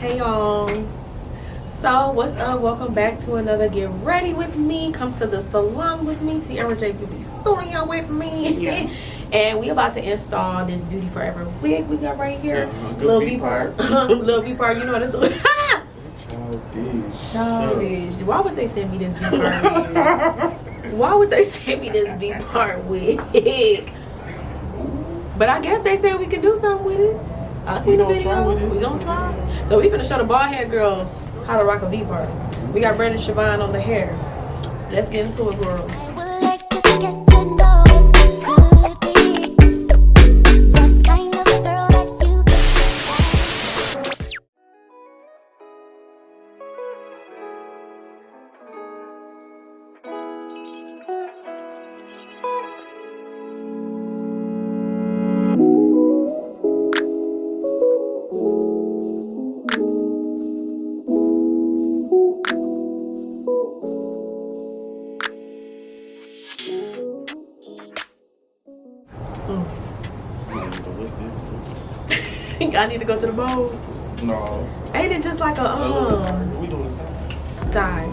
Hey y'all. So what's up? Welcome back to another Get Ready With Me. Come to the salon with me. Tierra Beauty Studio with me. Yeah. And we about to install this Beauty Forever wig we got right here. Little V part. Little V part. You know what this is. Childish. Why would they send me this V part wig? Why would they send me this V part wig? But I guess they said we can do something with it. I seen the video. We gonna try. So we finna show the bald head girls how to rock a V part. We got Brandon Siobhan on the hair. Let's get into it, girls. I need to go to the bowl. No. Ain't it just like a we doing the side?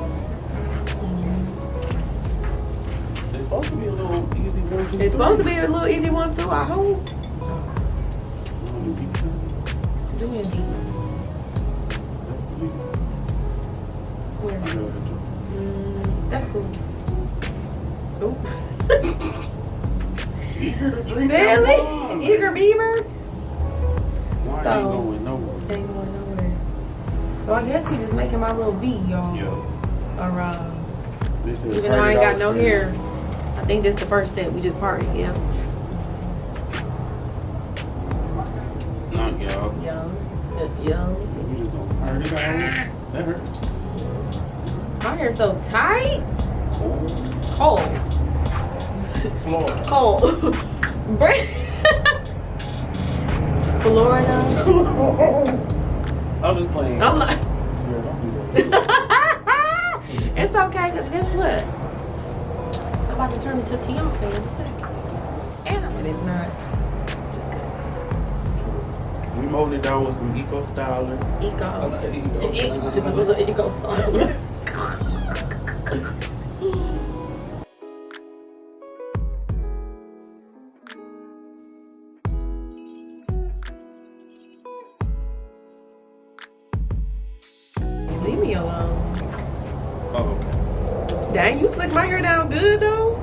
It's supposed to be a little easy one too. It's supposed to be a little easy one too, I hope. It's doing deep. Where? That's cool. Oop. Silly. Eager beaver. Why So, ain't going nowhere? Ain't going nowhere. So I guess we just making my little V, y'all. Yeah. Around. Even though I ain't got no hair, I think this the first step. We just party, yeah. Not y'all. Yo. We just gonna party out. That hurt. My hair's so tight. Cold. Florida. Cold. Florida. I'm just playing. I'm like. Yeah, don't do that. It's okay, because guess what? I'm about to turn into Tierra in a second. And I'm if not. Just kidding. We molded it down with some eco styling. It's a little eco styling. Leave me alone. Oh, okay. Dang, you slicked my hair down good though.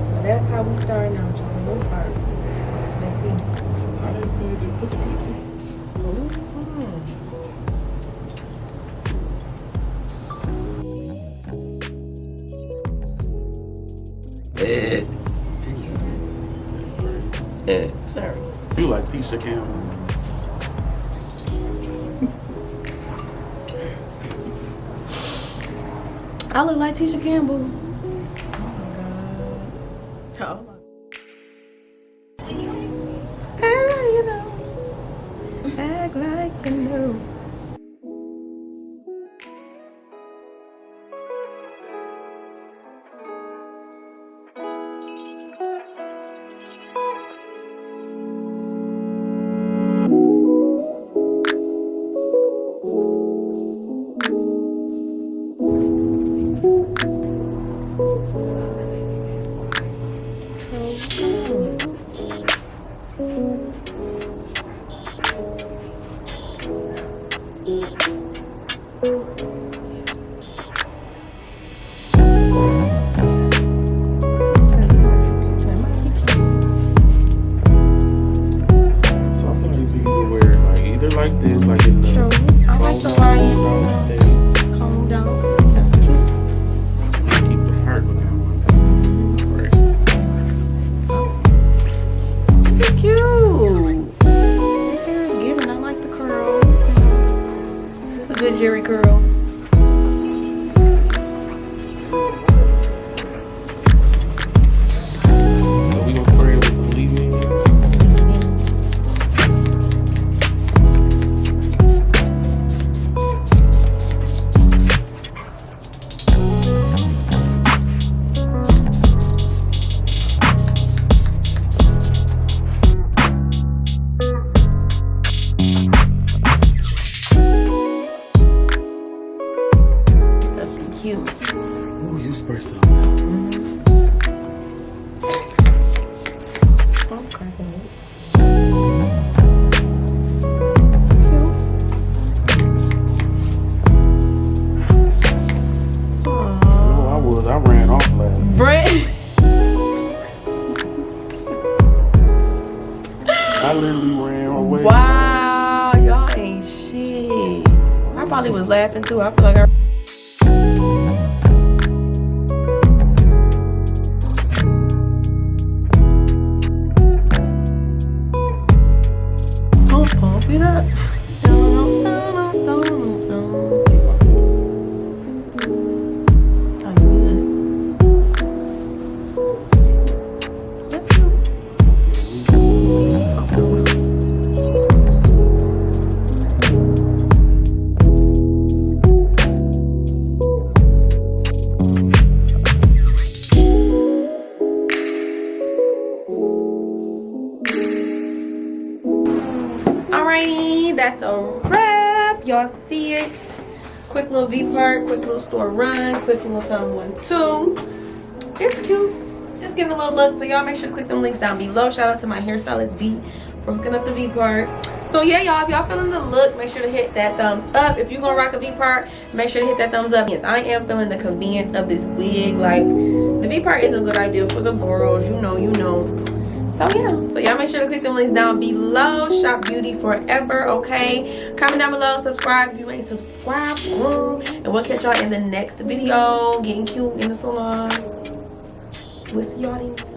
So that's how we starting out, y'all. What part? Let's see. I didn't see it. Just put the clips in. Sorry. You like Tisha Campbell? I look like Tisha Campbell. Oh my God. You know. Act like a new. Jerry curl. So we gonna spray it with some leave-in. I literally ran away. Wow, y'all ain't shit. I probably was laughing too. I feel like I. Pump it up. Alrighty, that's a wrap. Y'all see it. Quick little V part, quick little store run, quick little something 1-2. It's cute. Just giving a little look. So y'all make sure to click them links down below. Shout out to my hairstylist B for hooking up the V part. So yeah, y'all, if y'all feeling the look, make sure to hit that thumbs up. If you're gonna rock a V part, make sure to hit that thumbs up. Yes, I am feeling the convenience of this wig. Like, the V part is a good idea for the girls. You know. So yeah, so y'all make sure to click them links down below. Shop beauty forever, okay? Comment down below, subscribe if you ain't subscribed, girl. And we'll catch y'all in the next video. Getting cute in the salon. We'll see y'all then.